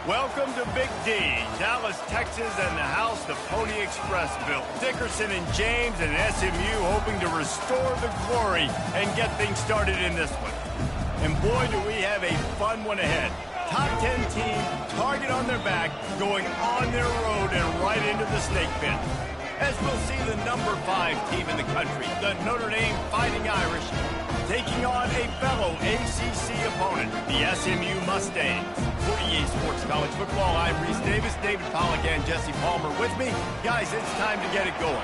Welcome to Big D, Dallas, Texas, and the house the Pony Express built. Dickerson and James and SMU hoping to restore the glory and get things started in this one. And boy, do we have a fun one ahead. Top 10 team, target on their back, going on their road and right into the snake pit. As we'll see the number 5 team in the country, the Notre Dame Fighting Irish, taking on a fellow ACC opponent, the SMU Mustangs. For EA Sports College Football, I'm Reese Davis, David Pollack, and Jesse Palmer with me. Guys, it's time to get it going.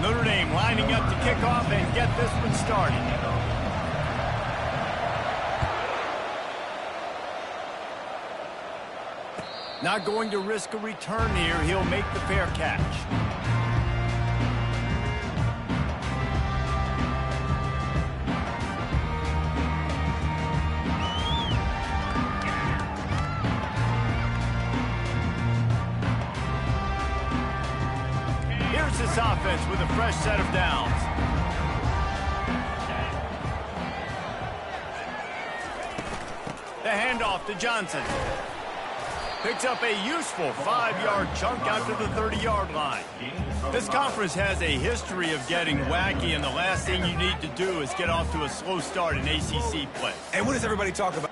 Notre Dame lining up to kick off and get this one started. Not going to risk a return here. He'll make the fair catch. Here's this offense with a fresh set of downs. The handoff to Johnson. Picks up a useful 5-yard chunk out to the 30-yard line. This conference has a history of getting wacky, and the last thing you need to do is get off to a slow start in ACC play. And what does everybody talk about?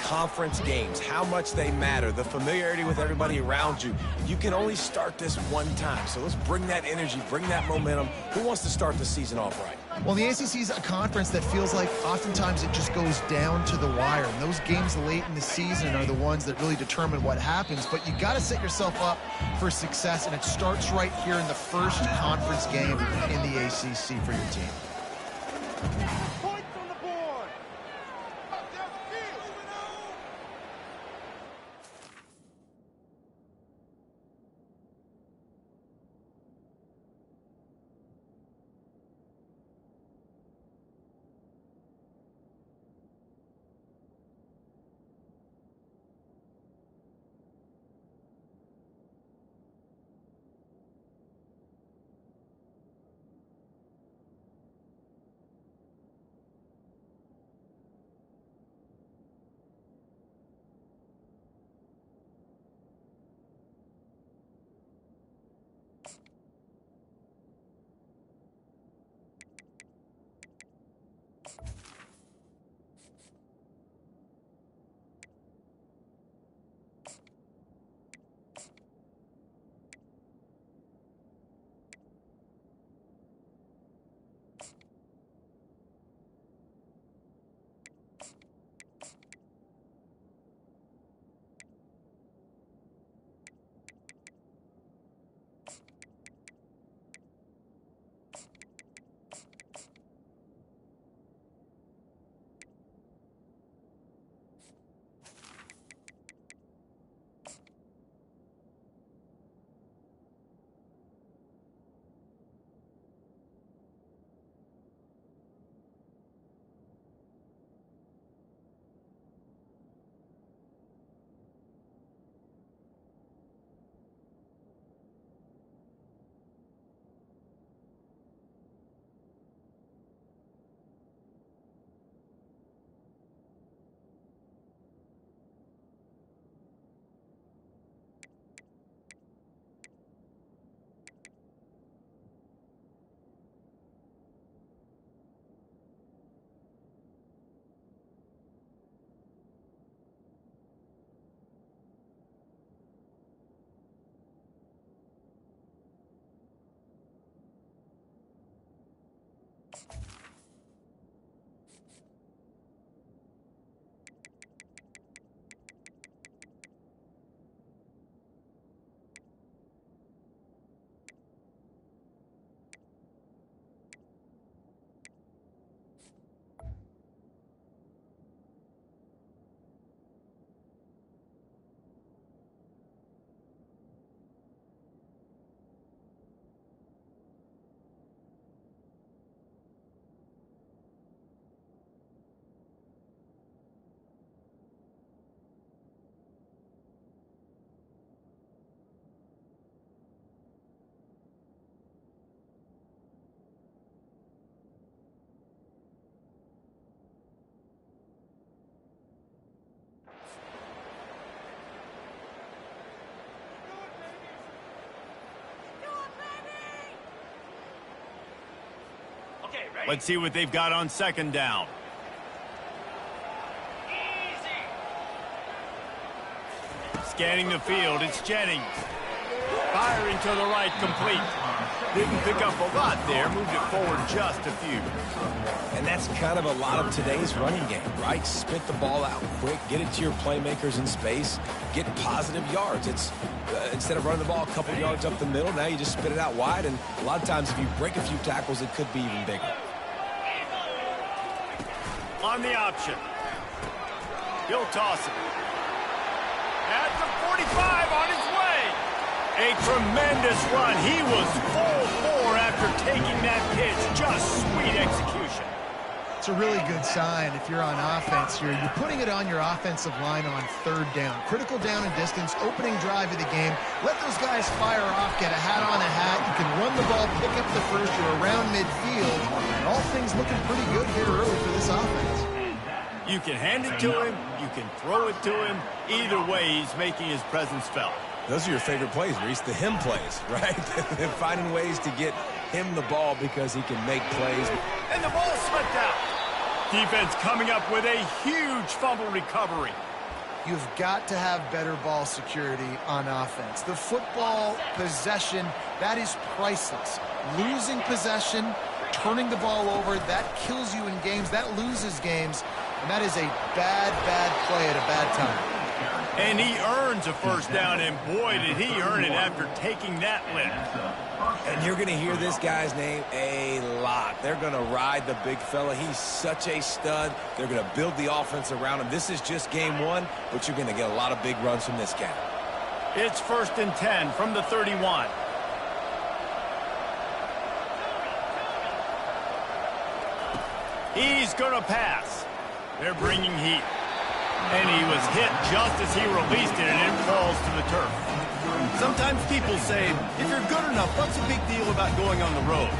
Conference games, how much they matter, the familiarity with everybody around you. You can only start this one time, so let's bring that energy, bring that momentum. Who wants to start the season off right? Well, the ACC is a conference that feels like oftentimes it just goes down to the wire, and those games late in the season are the ones that really determine what happens, but you got to set yourself up for success, and it starts right here in the first conference game in the ACC for your team. Let's see what they've got on second down. Scanning the field, it's Jennings. Firing to the right, complete. Didn't pick up a lot there, moved it forward just a few. And that's kind of a lot of today's running game, right? Spit the ball out quick, get it to your playmakers in space, get positive yards. It's instead of running the ball a couple yards up the middle, now you just spit it out wide, and a lot of times if you break a few tackles, it could be even bigger. On the option. He'll toss it. At the 45, on his way. A tremendous run. He was full bore after taking that pitch. Just sweet execution. It's a really good sign if you're on offense here. You're putting it on your offensive line on third down. Critical down and distance, opening drive of the game. Let those guys fire off, get a hat on a hat. You can run the ball, pick up the first. You're around midfield. And all things looking pretty good here early for this offense. You can hand it to him. You can throw it to him. Either way, he's making his presence felt. Those are your favorite plays, Reese, the him plays, right? Finding ways to get him the ball because he can make plays. And the ball slipped out. Defense coming up with a huge fumble recovery. You've got to have better ball security on offense. The football possession, that is priceless. Losing possession, turning the ball over, that kills you in games, that loses games, and that is a bad, bad play at a bad time. And he earns a first down, and boy, did he earn it after taking that lift. And you're going to hear this guy's name a lot. They're going to ride the big fella. He's such a stud. They're going to build the offense around him. This is just game one, but you're going to get a lot of big runs from this guy. It's 1st and 10 from the 31. He's going to pass. They're bringing heat. And he was hit just as he released it, and it falls to the turf. Sometimes people say, if you're good enough, what's the big deal about going on the road?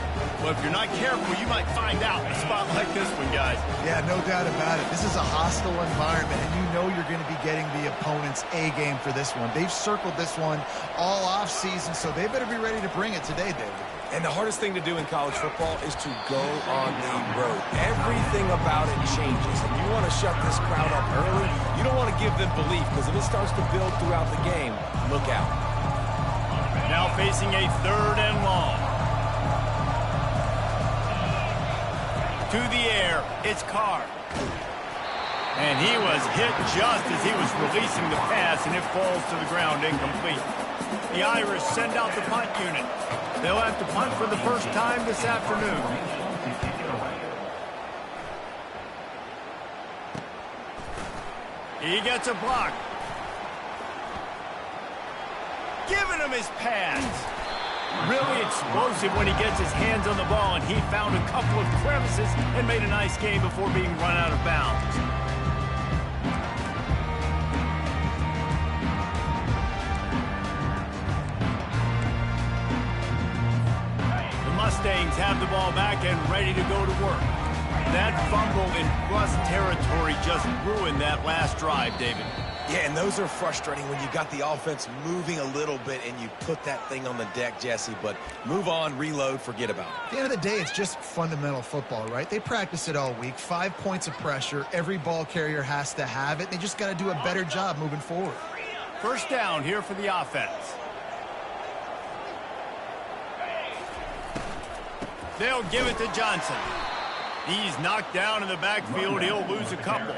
Well, if you're not careful, you might find out in a spot like this one, guys. Yeah, no doubt about it. This is a hostile environment, and you know you're going to be getting the opponent's A game for this one. They've circled this one all off season, so they better be ready to bring it today, David. And the hardest thing to do in college football is to go on the road. Everything about it changes. And you want to shut this crowd up early. You don't want to give them belief, because if it starts to build throughout the game, look out. Now facing a 3rd and long. To the air, it's Carr. And he was hit just as he was releasing the pass, and it falls to the ground incomplete. The Irish send out the punt unit. They'll have to punt for the first time this afternoon. He gets a block. Giving him his pads. Really explosive when he gets his hands on the ball, and he found a couple of crevices and made a nice game before being run out of bounds. Mustangs have the ball back and ready to go to work. That fumble in plus territory just ruined that last drive, David. Yeah, and those are frustrating when you got the offense moving a little bit and you put that thing on the deck, Jesse. But move on, reload, forget about it. At the end of the day, it's just fundamental football, right? They practice it all week. 5 points of pressure. Every ball carrier has to have it. They just got to do a better job moving forward. First down here for the offense. They'll give it to Johnson. He's knocked down in the backfield. He'll lose a couple.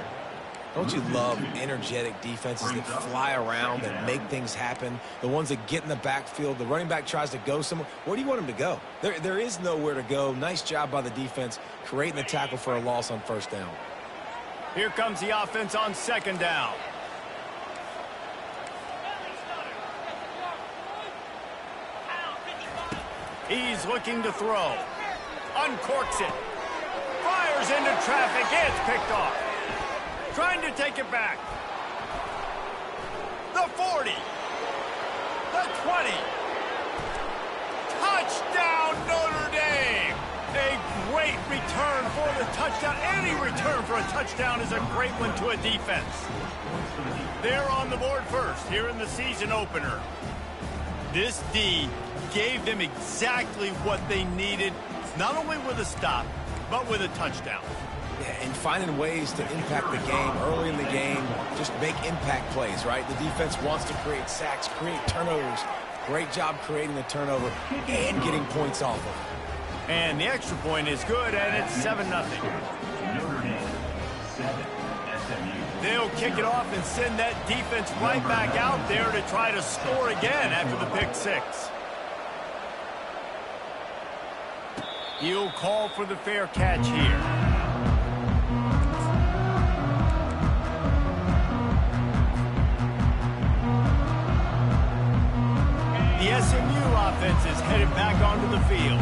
Don't you love energetic defenses that fly around and make things happen? The ones that get in the backfield, the running back tries to go somewhere. Where do you want him to go? There is nowhere to go. Nice job by the defense creating the tackle for a loss on first down. Here comes the offense on second down. He's looking to throw. Uncorks it. Fires into traffic. It's picked off. Trying to take it back. The 40. The 20. Touchdown, Notre Dame. A great return for the touchdown. Any return for a touchdown is a great one to a defense. They're on the board first here in the season opener. This D gave them exactly what they needed, not only with a stop, but with a touchdown. Yeah, and finding ways to impact the game early in the game, just make impact plays, right? The defense wants to create sacks, create turnovers. Great job creating the turnover and getting points off of it. And the extra point is good, and it's 7-0. Notre Dame, 7, SMU. They'll kick it off and send that defense right back out there to try to score again after the pick six. He'll call for the fair catch here. The SMU offense is headed back onto the field.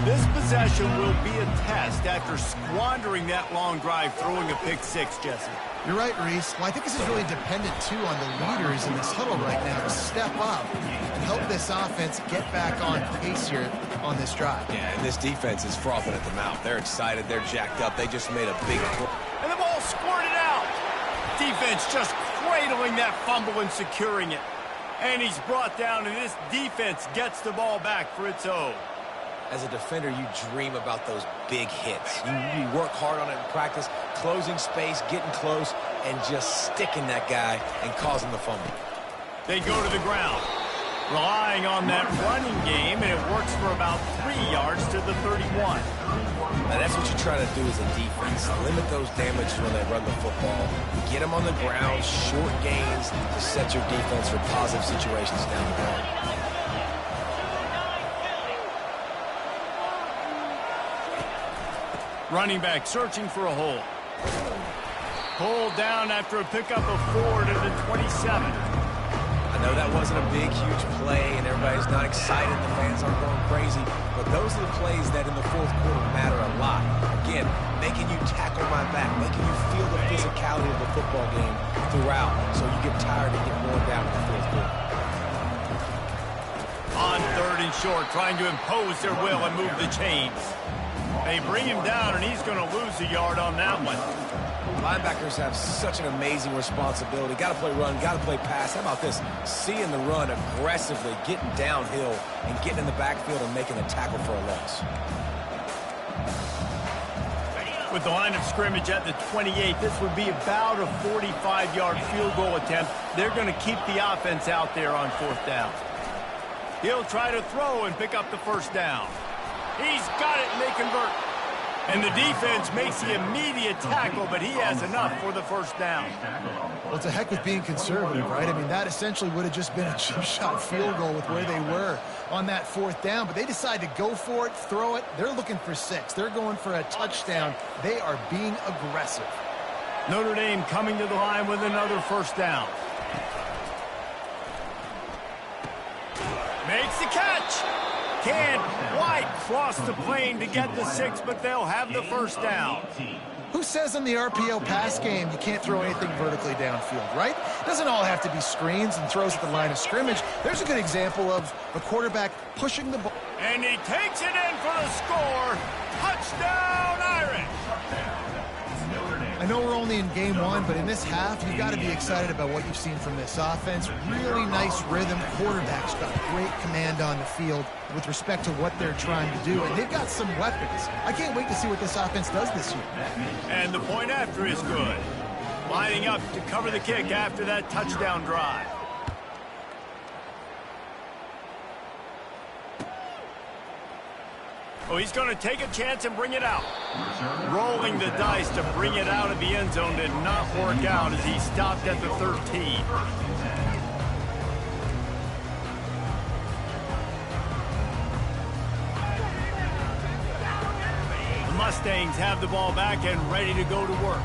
This possession will be a test after squandering that long drive throwing a pick six, Jesse. You're right, Reese. Well, I think this is really dependent, too, on the leaders in this huddle right now to step up and help this offense get back on pace here on this drive. Yeah, and this defense is frothing at the mouth. They're excited. They're jacked up. They just made a big play. And the ball squirted out. Defense just cradling that fumble and securing it. And he's brought down, and this defense gets the ball back for its own. As a defender, you dream about those big hits. You work hard on it in practice, closing space, getting close, and just sticking that guy and causing the fumble. They go to the ground, relying on that running game, and it works for about 3 yards to the 31. Now, that's what you try to do as a defense. Limit those damages when they run the football. Get them on the ground, short gains to set your defense for positive situations down the road. Running back searching for a hole. Pulled down after a pickup of 4 to the 27. I know that wasn't a big, huge play, and everybody's not excited. The fans aren't going crazy. But those are the plays that in the fourth quarter matter a lot. Again, making you tackle my back, making you feel the physicality of the football game throughout, so you get tired and get worn down in the fourth quarter. On 3rd and short, trying to impose their will and move the chains. They bring him down, and he's going to lose a yard on that one. Linebackers have such an amazing responsibility. Got to play run, got to play pass. How about this? Seeing the run aggressively, getting downhill, and getting in the backfield and making a tackle for a loss. With the line of scrimmage at the 28, this would be about a 45-yard field goal attempt. They're going to keep the offense out there on 4th down. He'll try to throw and pick up the first down. He's got it, and they convert. And the defense makes the immediate tackle, but he has enough for the first down. Well, it's a heck with being conservative, right? I mean, that essentially would have just been a chip-shot field goal with where they were on that 4th down. But they decide to go for it, throw it. They're looking for 6. They're going for a touchdown. They are being aggressive. Notre Dame coming to the line with another first down. Makes the catch. Can't quite cross the plane to get the 6, but they'll have the first down. Who says in the RPO pass game you can't throw anything vertically downfield, right? It doesn't all have to be screens and throws at the line of scrimmage. There's a good example of a quarterback pushing the ball. And he takes it in for the score. Touchdown, Irish. I know we're only in game 1, but in this half, you've got to be excited about what you've seen from this offense. Really nice rhythm. Quarterback's got great command on the field with respect to what they're trying to do, and they've got some weapons. I can't wait to see what this offense does this year. And the point after is good. Lining up to cover the kick after that touchdown drive. Oh, he's going to take a chance and bring it out. Rolling the dice to bring it out of the end zone did not work out as he stopped at the 13. The Mustangs have the ball back and ready to go to work.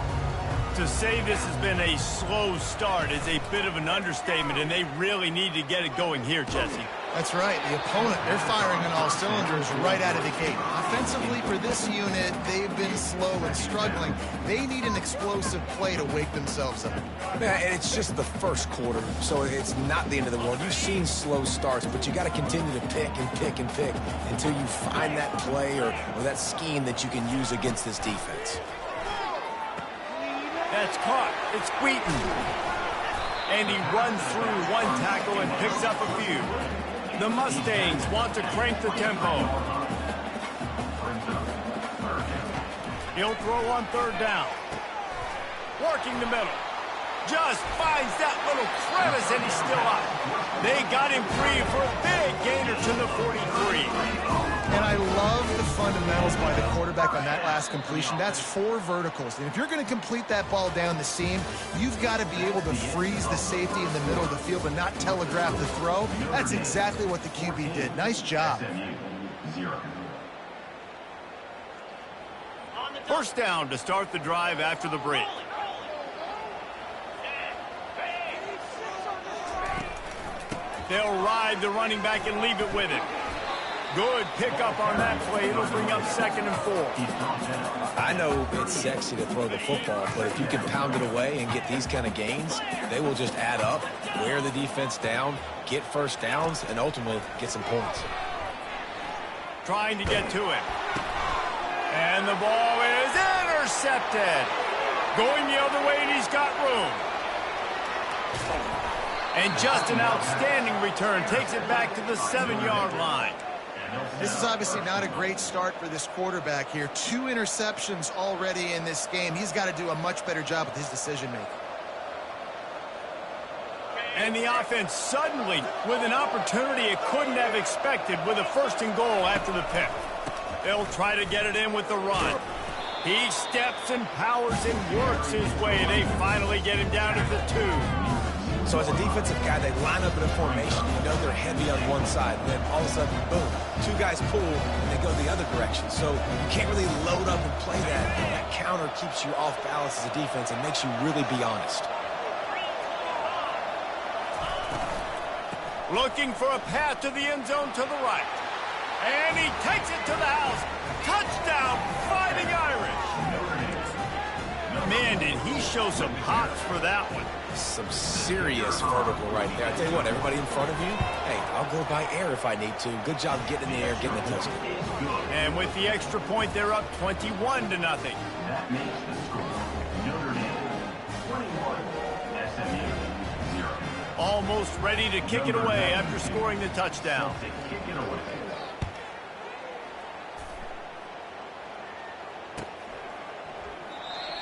To say this has been a slow start is a bit of an understatement, and they really need to get it going here, Jesse. That's right. The opponent, they're firing on all cylinders right out of the gate. Offensively, for this unit, they've been slow and struggling. They need an explosive play to wake themselves up. Yeah, and it's just the first quarter, so it's not the end of the world. You've seen slow starts, but you got to continue to pick and pick and pick until you find that play or that scheme that you can use against this defense. That's caught. It's Wheaton. And he runs through one tackle and picks up a few. The Mustangs want to crank the tempo. He'll throw on third down. Working the middle. Just finds that little crevice, and he's still up. They got him free for a big gainer to the 43. And I love the fundamentals by the quarterback on that last completion. That's 4 verticals. And if you're going to complete that ball down the seam, you've got to be able to freeze the safety in the middle of the field and not telegraph the throw. That's exactly what the QB did. Nice job. First down to start the drive after the break. They'll ride the running back and leave it with him. Good pickup on that play. It'll bring up 2nd and 4. I know it's sexy to throw the football, but if you can pound it away and get these kind of gains, they will just add up, wear the defense down, get first downs, and ultimately get some points. Trying to get to him. And the ball is intercepted. Going the other way, and he's got room. And just an outstanding return. Takes it back to the 7-yard line. This is obviously not a great start for this quarterback here. 2 interceptions already in this game. He's got to do a much better job with his decision-making. And the offense suddenly, with an opportunity it couldn't have expected, with a 1st and goal after the pick. They'll try to get it in with the run. He steps and powers and works his way. They finally get him down to the 2. So as a defensive guy, they line up in a formation. You know they're heavy on one side. And then all of a sudden, boom, 2 guys pull, and they go the other direction. So you can't really load up and play that. That counter keeps you off balance as a defense and makes you really be honest. Looking for a path to the end zone to the right. And he takes it to the house. Touchdown, Fighting Irish. Man, did he show some hops for that one. Some serious vertical right there. I tell you what, everybody in front of you, hey, I'll go by air if I need to. Good job getting in the air, getting the touchdown. And with the extra point, they're up 21-0. That makes the score Notre Dame 21, SMU 0. Almost ready to kick it away after scoring the touchdown. To kick it away.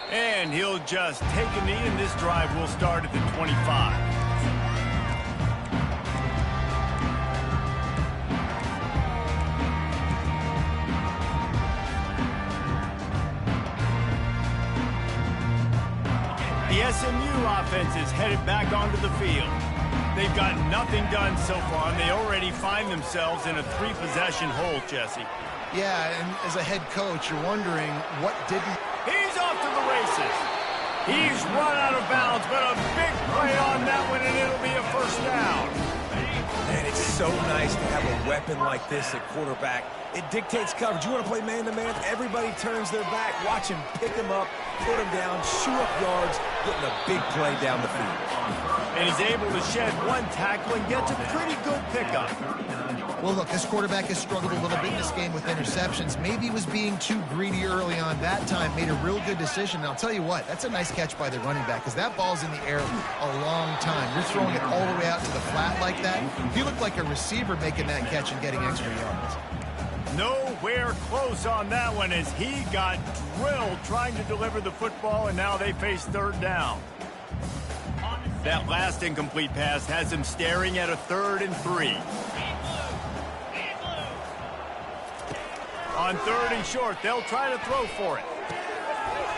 And he'll just take a knee, and this drive will start at the 25. The SMU offense is headed back onto the field. They've got nothing done so far, and they already find themselves in a 3-possession hole, Jesse. Yeah, and as a head coach, you're wondering what didn't... He's off to the races. He's run out of bounds, but a big play on that one, and it'll be a 1st down. Man, it's so nice to have a weapon like this at quarterback. It dictates coverage. You want to play man-to-man? Everybody turns their back. Watch him pick him up, put him down, shoot up yards, getting a big play down the field. And he's able to shed 1 tackle and gets a pretty good pickup. Well, look, this quarterback has struggled a little bit in this game with interceptions. Maybe he was being too greedy early on. That time made a real good decision. And I'll tell you what, that's a nice catch by the running back, because that ball's in the air a long time. You're throwing it all the way out to the flat like that. He looked like a receiver making that catch and getting extra yards. Nowhere close on that one as he got drilled trying to deliver the football, and now they face 3rd down. That last incomplete pass has him staring at a 3rd and 3. On 3rd and short, they'll try to throw for it.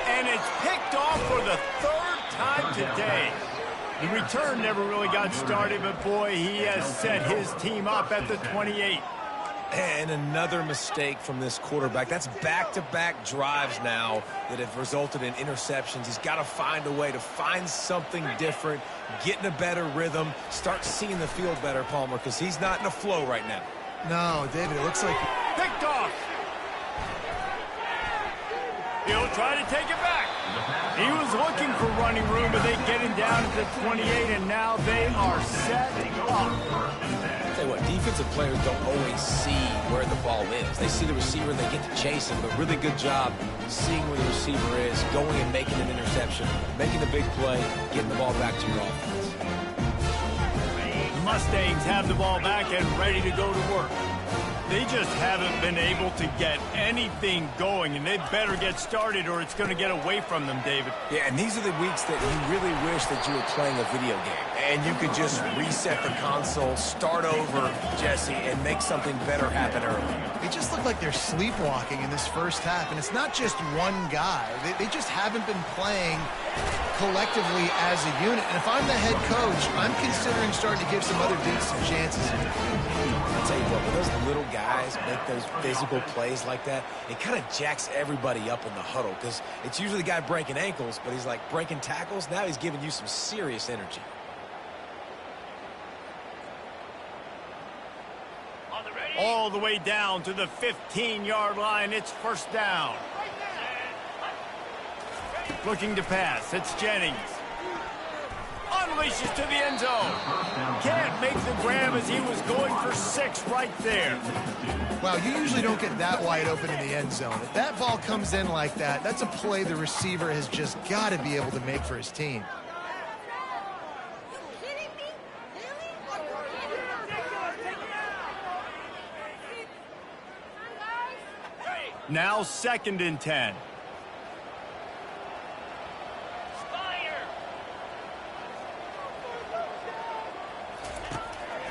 And it's picked off for the 3rd time today. The return never really got started, but boy, he has set his team up at the 28. And another mistake from this quarterback. That's back-to-back drives now that have resulted in interceptions. He's got to find a way to find something different, get in a better rhythm, start seeing the field better, Palmer, because he's not in a flow right now. No, David, it looks like... Picked off. He'll try to take it back. He was looking for running room, but they get him down to the 28, and now they are set up. Tell you what, defensive players don't always see where the ball is. They see the receiver and they get to chase him, but really good job seeing where the receiver is, going and making an interception, making a big play, getting the ball back to your offense. Mustangs have the ball back and ready to go to work. They just haven't been able to get anything going, and they better get started or it's going to get away from them, David. Yeah, and these are the weeks that you really wish that you were playing a video game and you could just reset the console, start over, Jesse, and make something better happen early. They just look like they're sleepwalking in this first half, and it's not just one guy. They just haven't been playing collectively as a unit. And if I'm the head coach, I'm considering starting to give some other dudes some chances. I'll tell you what, when those little guys make those physical plays like that, it kind of jacks everybody up in the huddle because it's usually the guy breaking ankles, but he's like breaking tackles. Now he's giving you some serious energy. All the way down to the 15-yard line. It's first down. Looking to pass. It's Jennings. Unleashes to the end zone. Can't make the grab as he was going for 6 right there. Wow, you usually don't get that wide open in the end zone. If that ball comes in like that, that's a play the receiver has just got to be able to make for his team. Now 2nd and 10.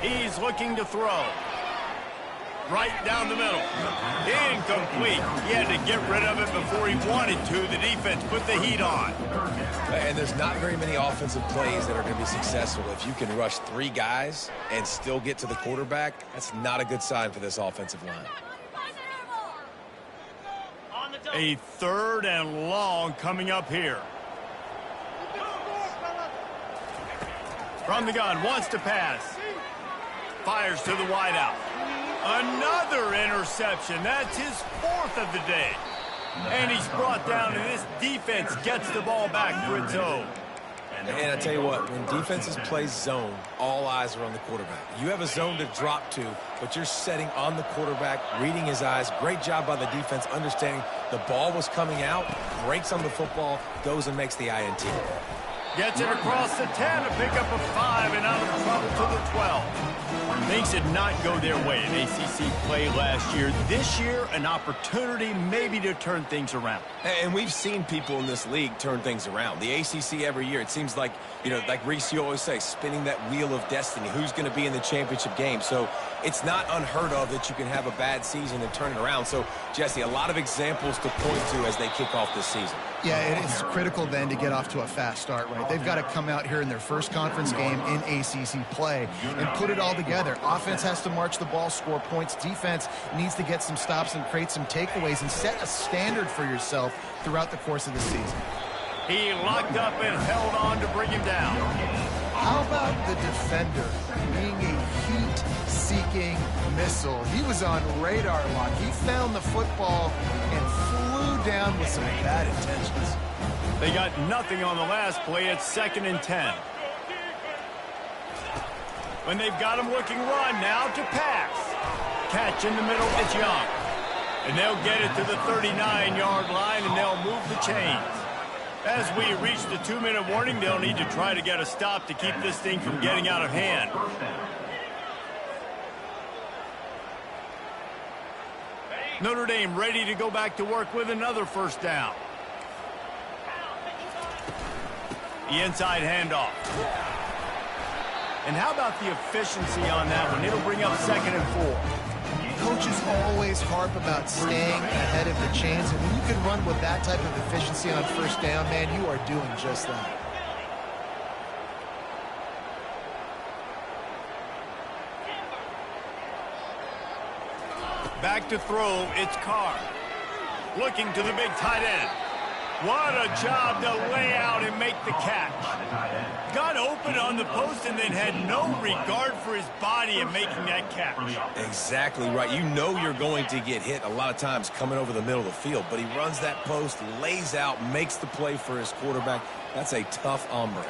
He's looking to throw. Right down the middle. Incomplete. He had to get rid of it before he wanted to. The defense put the heat on. And there's not very many offensive plays that are going to be successful. If you can rush 3 guys and still get to the quarterback, that's not a good sign for this offensive line. A 3rd and long coming up here. From the gun, wants to pass. Fires to the wideout. Another interception. That's his 4th of the day. And he's brought down, and this defense gets the ball back for its own. And I tell you what, when defenses play zone, all eyes are on the quarterback. You have a zone to drop to, but you're setting on the quarterback, reading his eyes. Great job by the defense, understanding the ball was coming out, breaks on the football, goes and makes the INT. Gets it across the 10 to pick up a 5 and out of trouble to the 12. Things did not go their way in ACC play last year. This year, an opportunity maybe to turn things around. And we've seen people in this league turn things around. The ACC every year, it seems like, you know, like Reese, you always say, spinning that wheel of destiny. Who's going to be in the championship game? So it's not unheard of that you can have a bad season and turn it around. So, Jesse, a lot of examples to point to as they kick off this season. Yeah, it's critical then to get off to a fast start, right? They've got to come out here in their first conference game in ACC play and put it all together. Offense has to march the ball, score points. Defense needs to get some stops and create some takeaways and set a standard for yourself throughout the course of the season. He locked up and held on to bring him down. How about the defender being a heat-seeking missile? He was on radar lock. He found the football and flew down with some bad intentions. They got nothing on the last play. It's 2nd and 10. When they've got him looking run, now to pass. Catch in the middle, it's Young. And they'll get it to the 39-yard line, and they'll move the chains. As we reach the 2-minute warning, they'll need to try to get a stop to keep this thing from getting out of hand. Notre Dame ready to go back to work with another first down. The inside handoff. And how about the efficiency on that one? It'll bring up 2nd and 4. Coaches always harp about staying ahead of the chains, and when you can run with that type of efficiency on first down, man, you are doing just that. Back to throw, it's Carr. Looking to the big tight end. What a job to lay out and make the catch. Got open on the post and then had no regard for his body in making that catch. Exactly right. You know you're going to get hit a lot of times coming over the middle of the field, but he runs that post, lays out, makes the play for his quarterback. That's a tough hombre.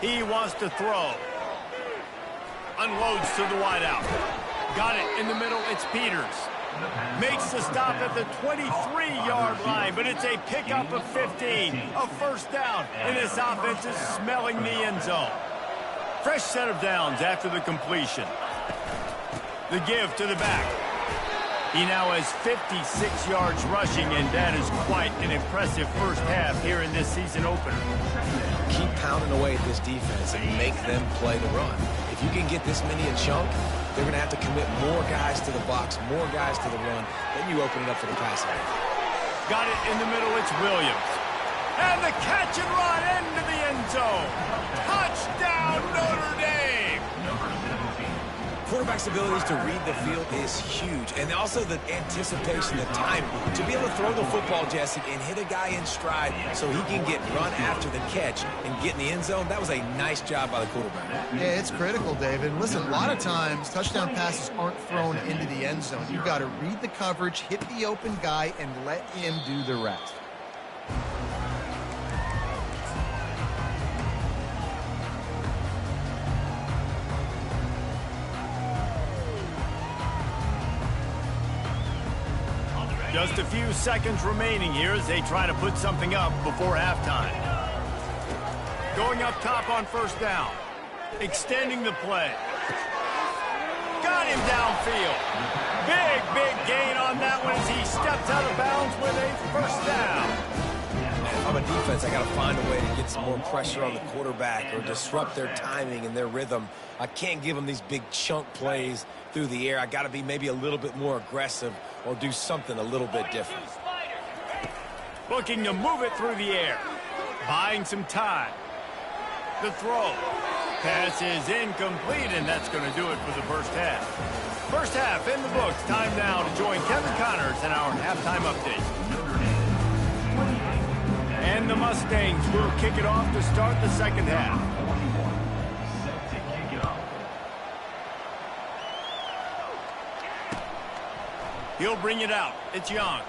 He wants to throw. Unloads to the wideout. Got it in the middle. It's Peters. Makes the stop at the 23-yard line, but it's a pickup of 15. A first down, and this offense is smelling the end zone. Fresh set of downs after the completion. The give to the back. He now has 56 yards rushing, and that is quite an impressive first half here in this season opener. Keep pounding away at this defense and make them play the run. If you can get this many a chunk, they're going to have to commit more guys to the box, more guys to the run. Then you open it up for the passing game. Got it in the middle. It's Williams. And the catch and run into the end zone. Touchdown, Notre Dame! Quarterback's abilities to read the field is huge, and also the anticipation, the time to be able to throw the football, Jesse, and hit a guy in stride so he can get run after the catch and get in the end zone. That was a nice job by the quarterback. Yeah, it's critical, David. Listen, a lot of times touchdown passes aren't thrown into the end zone. You've got to read the coverage, hit the open guy, and let him do the rest. Just a few seconds remaining here as they try to put something up before halftime. Going up top on first down. Extending the play. Got him downfield. Big gain on that one as he steps out of bounds with a first down. If I'm a defense, I got to find a way to get some more pressure on the quarterback or disrupt their timing and their rhythm. I can't give them these big chunk plays through the air. I got to be maybe a little bit more aggressive or do something a little bit different. Looking to move it through the air. Buying some time. The throw. Pass is incomplete, and that's going to do it for the first half. First half in the books. Time now to join Kevin Connors in our halftime update. And the Mustangs will kick it off to start the second half. Set to kick it off. He'll bring it out. It's Young.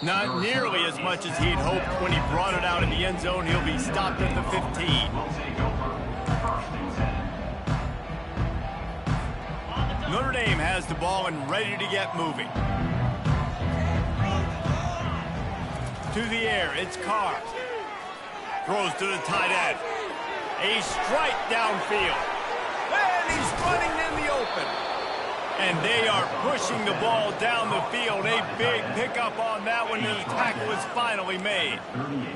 Not nearly as much as he'd hoped when he brought it out in the end zone. He'll be stopped at the 15. Will take over. First and 10. Notre Dame has the ball and ready to get moving. To the air, it's Carr. Throws to the tight end. A strike downfield. And he's running in the open. And they are pushing the ball down the field. A big pickup on that one, and the tackle is finally made.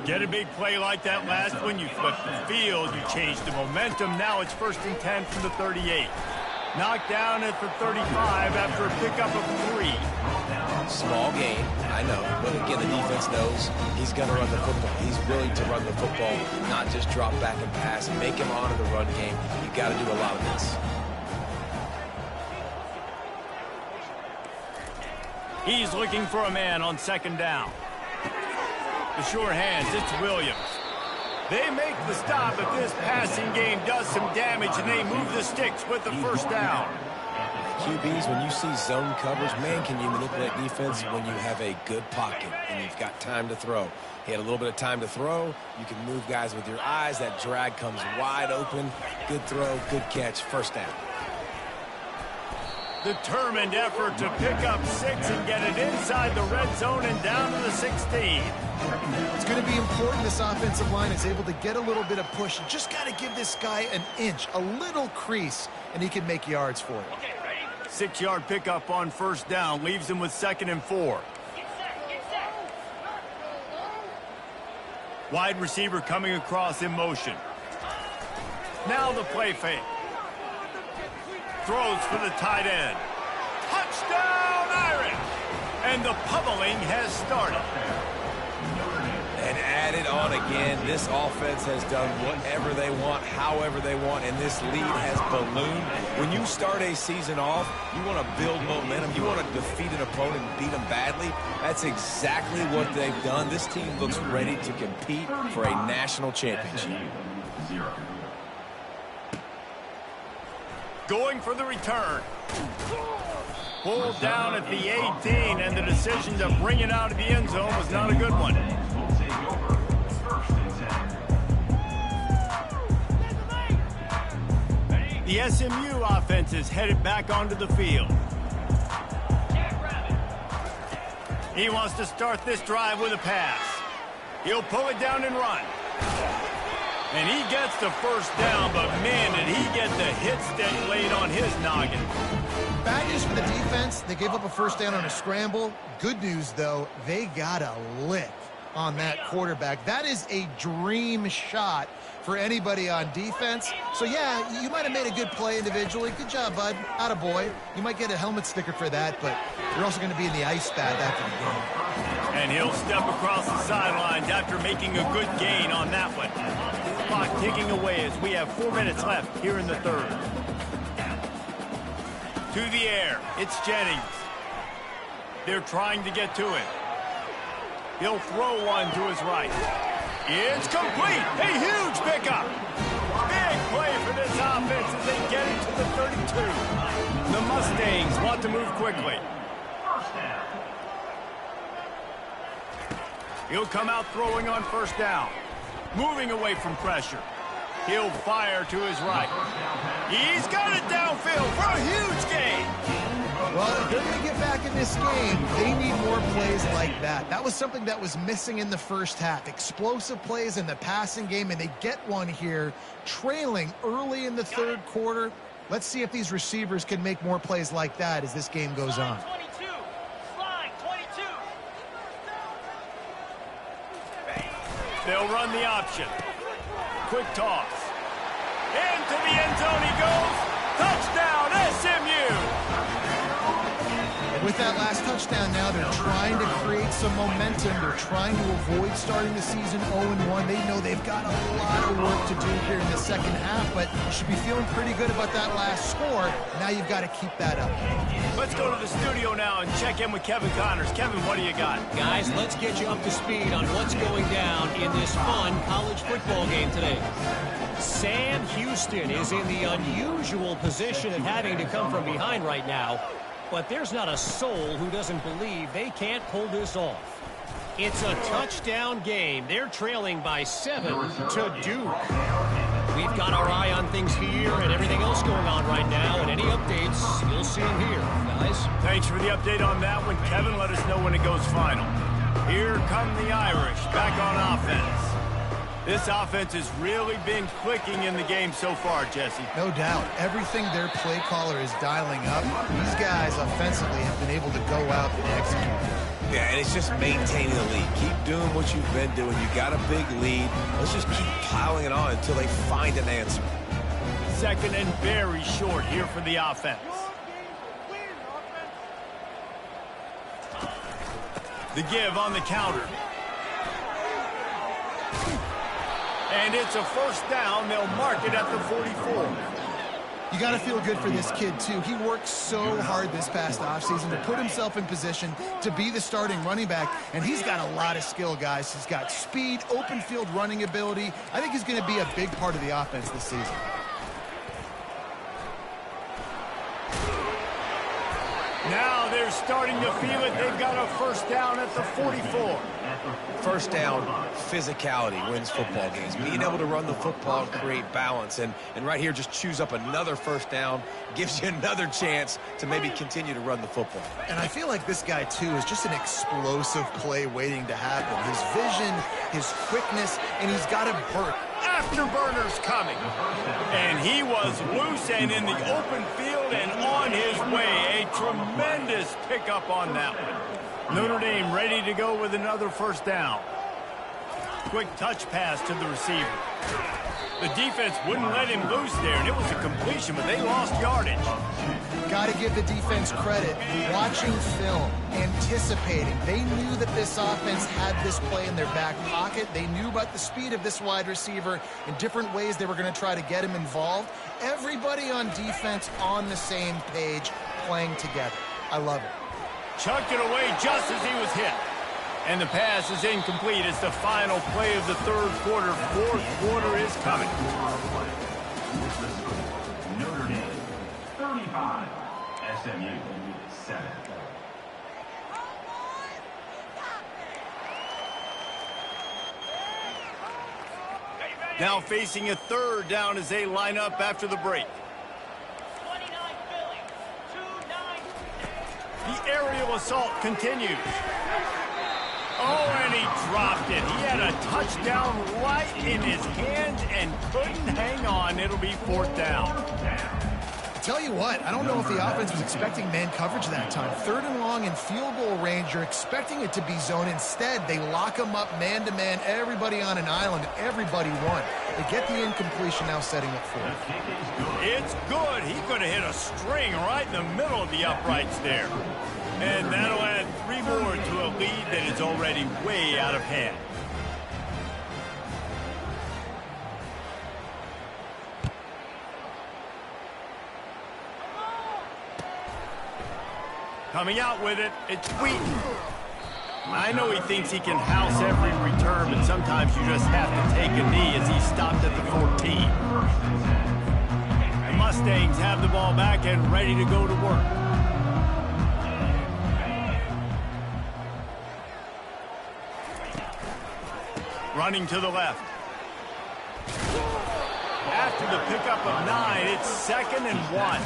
Get a big play like that last one, you flip the field, you change the momentum. Now it's first and 10 from the 38. Knocked down at the 35 after a pickup of 3. Small gain, I know, but again, the defense knows he's going to run the football. He's willing to run the football, not just drop back and pass, make him honor the run game. You got to do a lot of this. He's looking for a man on second down. The sure hands, it's Williams. They make the stop, but this passing game does some damage, and they move the sticks with the first down. QBs, when you see zone coverage, man, can you manipulate defense when you have a good pocket and you've got time to throw. He had a little bit of time to throw. You can move guys with your eyes. That drag comes wide open. Good throw, good catch, first down. Determined effort to pick up 6 and get it inside the red zone and down to the 16. It's going to be important this offensive line is able to get a little bit of push. You just got to give this guy an inch, a little crease, and he can make yards for it. 6-yard pickup on first down leaves him with 2nd and 4. Wide receiver coming across in motion. Now the play fake. Throws for the tight end. Touchdown, Irish! And the pummeling has started. And added on again, this offense has done whatever they want, however they want, and this lead has ballooned. When you start a season off, you want to build momentum. You want to defeat an opponent and beat them badly. That's exactly what they've done. This team looks ready to compete for a national championship. 0. Going for the return. Pulled down at the 18, and the decision to bring it out of the end zone was not a good one. Will take over. First and 10. The SMU offense is headed back onto the field. He wants to start this drive with a pass. He'll pull it down and run. And he gets the first down, but man, did he get the hit stick laid on his noggin. Bad news for the defense. They gave up a first down on a scramble. Good news, though, they got a lick on that quarterback. That is a dream shot for anybody on defense. So, yeah, you might have made a good play individually. Good job, bud. Attaboy. You might get a helmet sticker for that, but you're also going to be in the ice bath after the game. And he'll step across the sidelines after making a good gain on that one. Clock ticking away as we have 4 minutes left here in the third. To the air, it's Jennings. They're trying to get to it. He'll throw one to his right. It's complete. A huge pickup. Big play for this offense as they get it to the 32. The Mustangs want to move quickly. He'll come out throwing on first down. Moving away from pressure. He'll fire to his right. He's got it downfield for a huge gain. Well, if they're going to get back in this game, they need more plays like that. That was something that was missing in the first half. Explosive plays in the passing game, and they get one here, trailing early in the third quarter. Let's see if these receivers can make more plays like that as this game goes on. They'll run the option. Quick toss. Into the end zone he goes. Touchdown, SMU! With that last touchdown now, they're trying to create some momentum. They're trying to avoid starting the season 0-1. They know they've got a lot of work to do here in the second half, but you should be feeling pretty good about that last score. Now you've got to keep that up. Let's go to the studio now and check in with Kevin Connors. Kevin, what do you got? Guys, let's get you up to speed on what's going down in this fun college football game today. Sam Houston is in the unusual position of having to come from behind right now, but there's not a soul who doesn't believe they can't pull this off. It's a touchdown game. They're trailing by 7 to Duke. We've got our eye on things here and everything else going on right now, and any updates, you'll see them here, guys. Thanks for the update on that one, Kevin. Let us know when it goes final. Here come the Irish, back on offense. This offense has really been clicking in the game so far, Jesse. No doubt. Everything their play caller is dialing up, these guys offensively have been able to go out and execute. Yeah, and it's just maintaining the lead. Keep doing what you've been doing. You got a big lead. Let's just keep piling it on until they find an answer. Second and very short here for the offense. The give on the counter. And it's a first down. They'll mark it at the 44. You got to feel good for this kid, too. He worked so hard this past offseason to put himself in position to be the starting running back, and he's got a lot of skill, guys. He's got speed, open field running ability. I think he's going to be a big part of the offense this season. Now they're starting to feel it. They've got a first down at the 44. First down, physicality wins football games. Being able to run the football, create balance, and right here just choose up another first down, gives you another chance to maybe continue to run the football. And I feel like this guy, too, is just an explosive play waiting to happen. His vision, his quickness, and he's got a burst. Afterburners coming. And he was loose and in the open field and on his way. A tremendous pickup on that one. Notre Dame ready to go with another first down. Quick touch pass to the receiver. The defense wouldn't let him loose there, and it was a completion, but they lost yardage. Got to give the defense credit. Watching film, anticipating. They knew that this offense had this play in their back pocket. They knew about the speed of this wide receiver in different ways they were going to try to get him involved. Everybody on defense on the same page, playing together. I love it. Chucked it away just as he was hit. And the pass is incomplete. It's the final play of the third quarter. Fourth quarter is coming. Notre Dame 35, SMU 7. Now facing a third down as they line up after the break. The aerial assault continues. Oh, and he dropped it. He had a touchdown right in his hands and couldn't hang on. It'll be fourth down. Tell you what, I don't know if the offense was expecting man coverage that time. 3rd and long in field goal range, you're expecting it to be zone. Instead, they lock them up man-to-man, everybody on an island, everybody won. They get the incompletion, now setting up 4th. It's good. He could have hit a string right in the middle of the uprights there. And that'll add 3 more to a lead that is already way out of hand. Coming out with it, it's Wheaton. I know he thinks he can house every return, but sometimes you just have to take a knee as he stopped at the 14. The Mustangs have the ball back and ready to go to work. Running to the left. After the pickup of 9, it's 2nd and 1.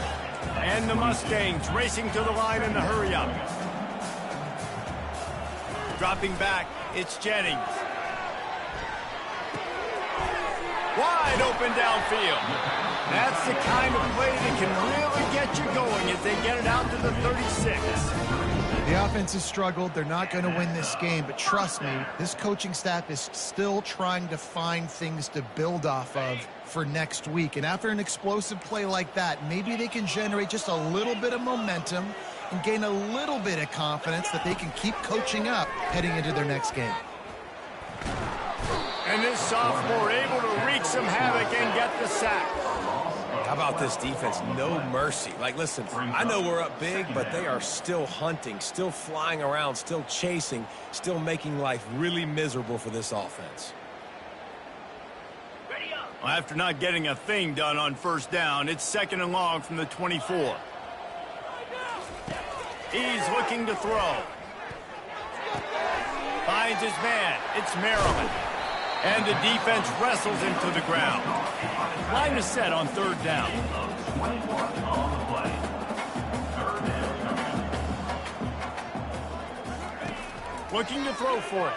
And the Mustangs racing to the line in the hurry-up. Dropping back, it's Jennings. Wide open downfield. That's the kind of play that can really get you going as they get it out to the 36. The offense has struggled. They're not going to win this game, but trust me, this coaching staff is still trying to find things to build off of for next week. And after an explosive play like that, maybe they can generate just a little bit of momentum and gain a little bit of confidence that they can keep coaching up heading into their next game. And this sophomore able to wreak some havoc and get the sack. How about this defense? No mercy. Like, listen, I know we're up big, but they are still hunting, still flying around, still chasing, still making life really miserable for this offense. Well, after not getting a thing done on 1st down, it's 2nd and long from the 24. He's looking to throw. Finds his man. It's Maryland. And the defense wrestles him to the ground. Line is set on 3rd down. Looking to throw for it.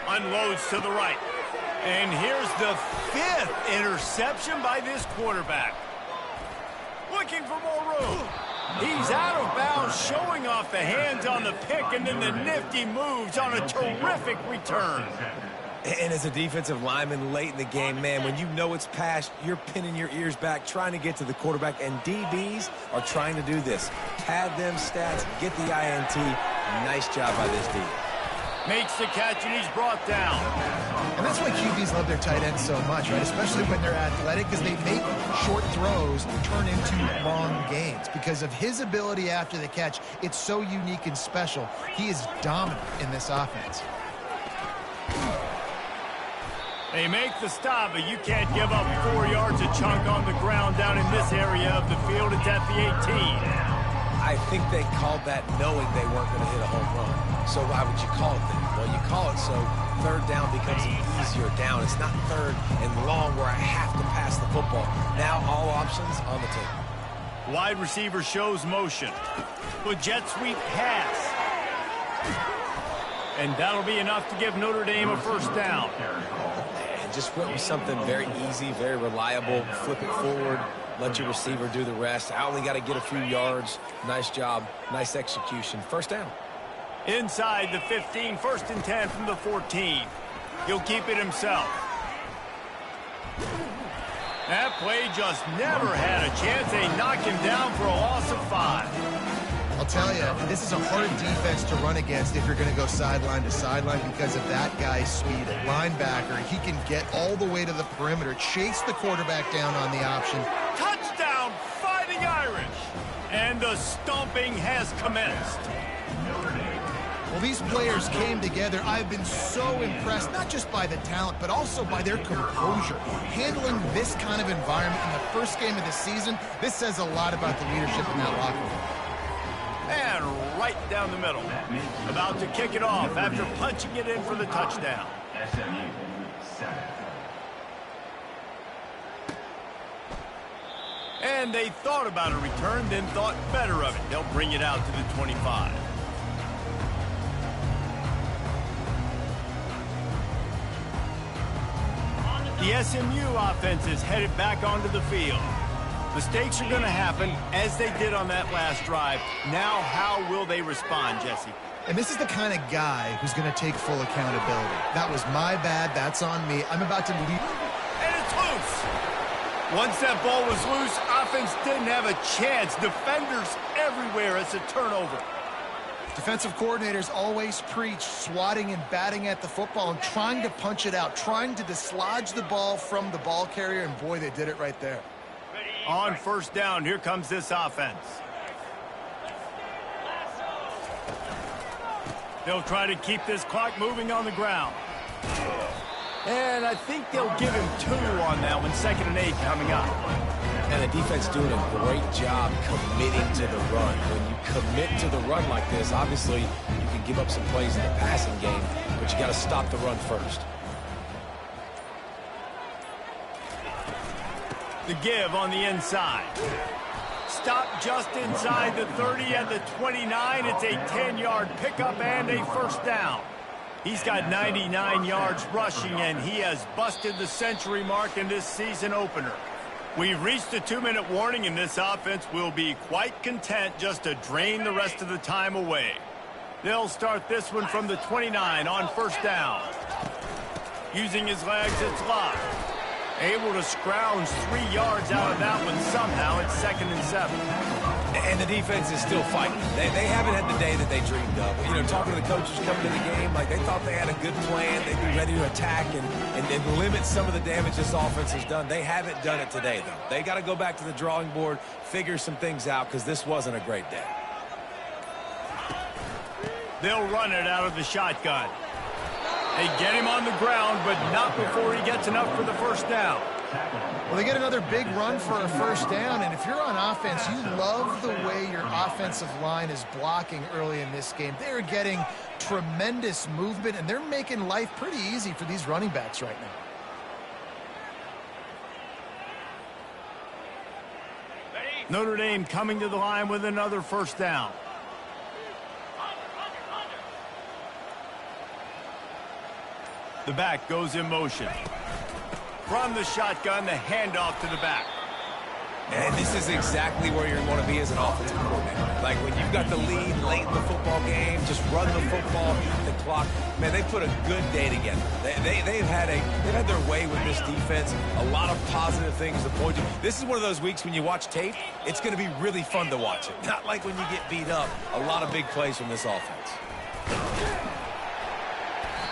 Unloads to the right. And here's the 5th interception by this quarterback. Looking for more room. He's out of bounds, showing off the hands on the pick, and then the nifty moves on a terrific return. And as a defensive lineman late in the game, man, when you know it's past, you're pinning your ears back, trying to get to the quarterback, and DBs are trying to do this. Pad them stats, get the INT. Nice job by this D. Makes the catch, and he's brought down. And that's why QBs love their tight ends so much, right? Especially when they're athletic, because they make short throws turn into long gains. Because of his ability after the catch, it's so unique and special. He is dominant in this offense. They make the stop, but you can't give up 4 yards a chunk on the ground down in this area of the field. It's at the 18. I think they called that knowing they weren't going to hit a home run. So why would you call it then? Well, you call it so 3rd down becomes an easier down. It's not 3rd and long where I have to pass the football. Now all options on the table. Wide receiver shows motion. With jet sweep pass. And that'll be enough to give Notre Dame a 1st down. And just went with something very easy, very reliable. Flip it forward. Let your receiver do the rest. I only got to get a few yards. Nice job. Nice execution. 1st down. Inside the 15, 1st and 10 from the 14. He'll keep it himself. That play just never had a chance. They knock him down for a loss of 5. I'll tell you, this is a hard defense to run against if you're going to go sideline to sideline because of that guy's speed. At linebacker, he can get all the way to the perimeter, chase the quarterback down on the option. Touchdown, Fighting Irish! And the stomping has commenced. Well, these players came together. I've been so impressed, not just by the talent, but also by their composure. Handling this kind of environment in the 1st game of the season, this says a lot about the leadership in that locker room. And right down the middle. About to kick it off after punching it in for the touchdown. SMU 7. And they thought about a return, then thought better of it. They'll bring it out to the 25. The SMU offense is headed back onto the field. Mistakes are going to happen, as they did on that last drive. Now, how will they respond, Jesse? And this is the kind of guy who's going to take full accountability. That was my bad. That's on me. I'm about to leave. And it's loose. Once that ball was loose, offense didn't have a chance. Defenders everywhere. It's a turnover. Defensive coordinators always preach swatting and batting at the football and trying to punch it out, trying to dislodge the ball from the ball carrier, and boy, they did it right there. On first down, here comes this offense. They'll try to keep this clock moving on the ground. And I think they'll give him 2 on that one, 2nd and 8 coming up. And the defense doing a great job committing to the run. When you commit to the run like this, obviously you can give up some plays in the passing game, but you got to stop the run first. The give on the inside. Stop just inside the 30 at the 29. It's a 10-yard pickup and a first down. He's got 99 yards rushing, and he has busted the century mark in this season opener. We've reached the 2-minute warning, and this offense will be quite content just to drain the rest of the time away. They'll start this one from the 29 on first down. Using his legs, it's Love. Able to scrounge 3 yards out of that one somehow. It's 2nd and 7. And the defense is still fighting. They haven't had the day that they dreamed of. You know, talking to the coaches coming to the game, like they thought they had a good plan. They'd be ready to attack and limit some of the damage this offense has done. They haven't done it today, though. They got to go back to the drawing board, figure some things out, because this wasn't a great day. They'll run it out of the shotgun. They get him on the ground, but not before he gets enough for the first down. Well, they get another big run for a first down, and if you're on offense, you love the way your offensive line is blocking early in this game. They're getting tremendous movement, and they're making life pretty easy for these running backs right now. Notre Dame coming to the line with another first down. The back goes in motion. From the shotgun, the handoff to the back. And this is exactly where you want to be as an offensive coordinator. Like when you've got the lead late in the football game, just run the football, eat the clock. Man, they put a good day together. They've had their way with this defense. A lot of positive things to point to. This is one of those weeks when you watch tape, it's going to be really fun to watch it. Not like when you get beat up. A lot of big plays from this offense.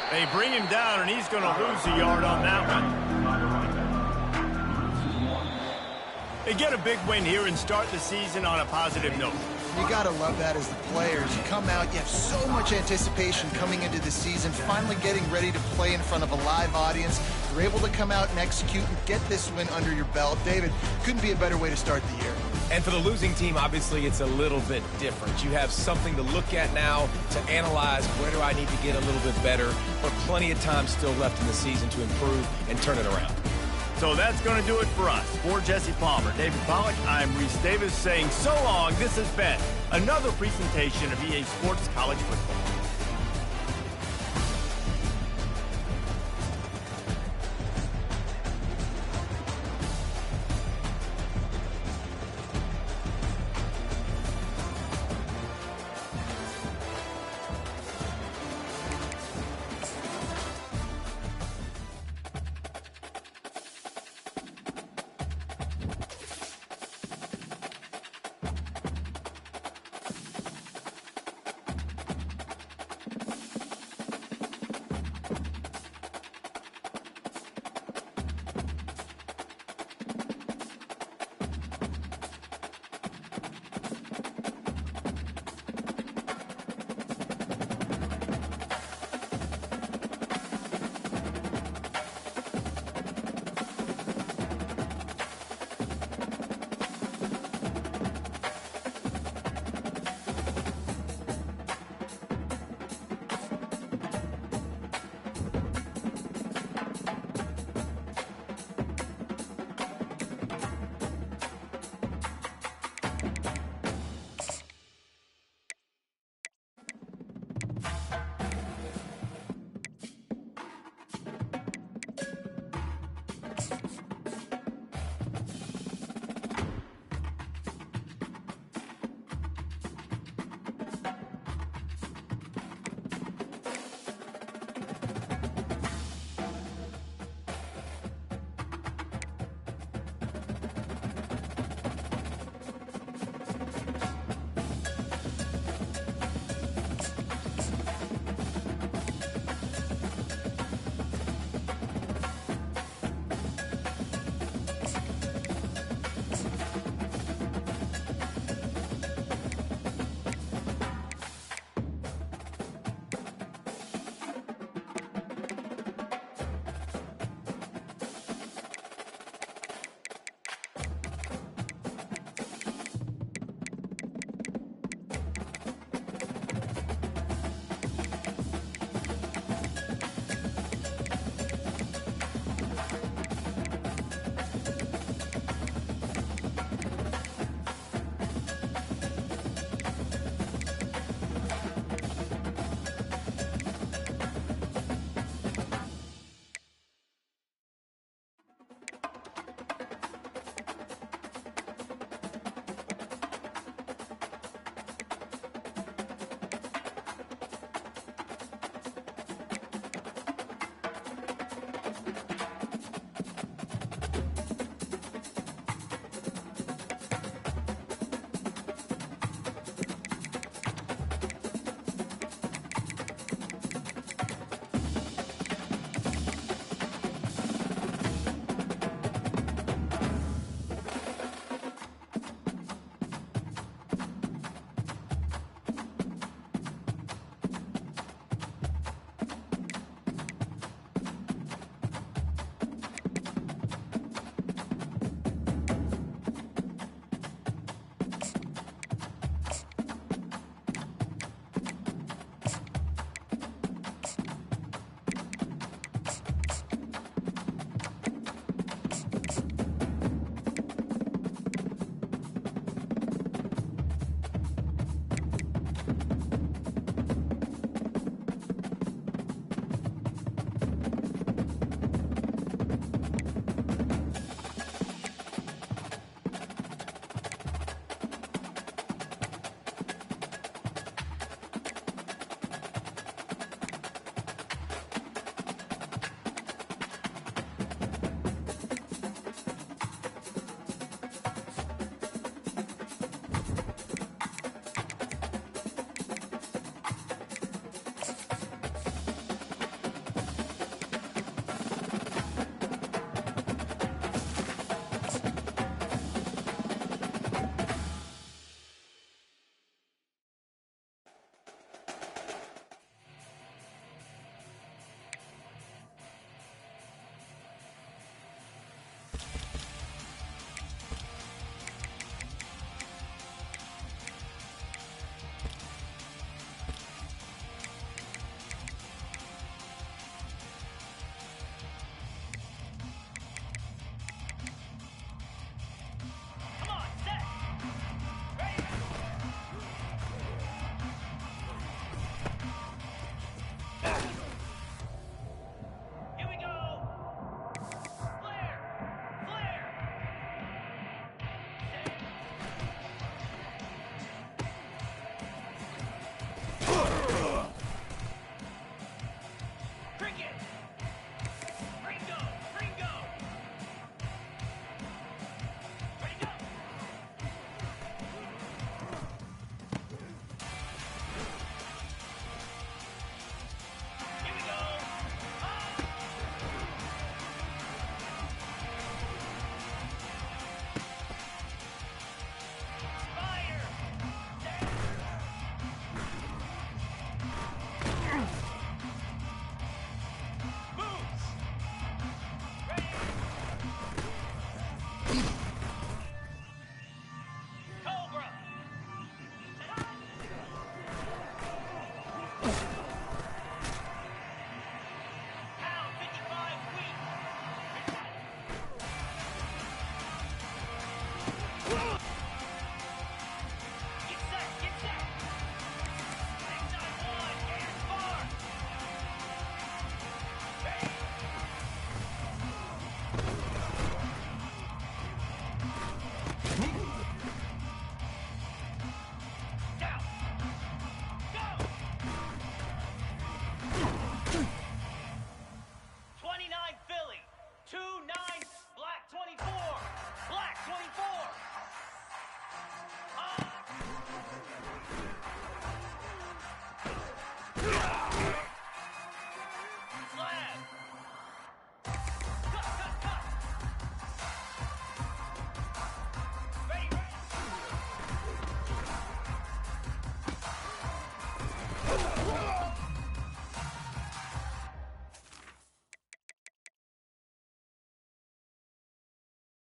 They bring him down, and he's going to lose a yard on that one. They get a big win here and start the season on a positive note. You got to love that as the players. You come out, you have so much anticipation coming into the season, finally getting ready to play in front of a live audience. You're able to come out and execute and get this win under your belt. David, couldn't be a better way to start the year. And for the losing team, obviously, it's a little bit different. You have something to look at now to analyze where do I need to get a little bit better, but plenty of time still left in the season to improve and turn it around. So that's going to do it for us. For Jesse Palmer, David Pollack, I'm Reese Davis saying so long. This has been another presentation of EA Sports College Football.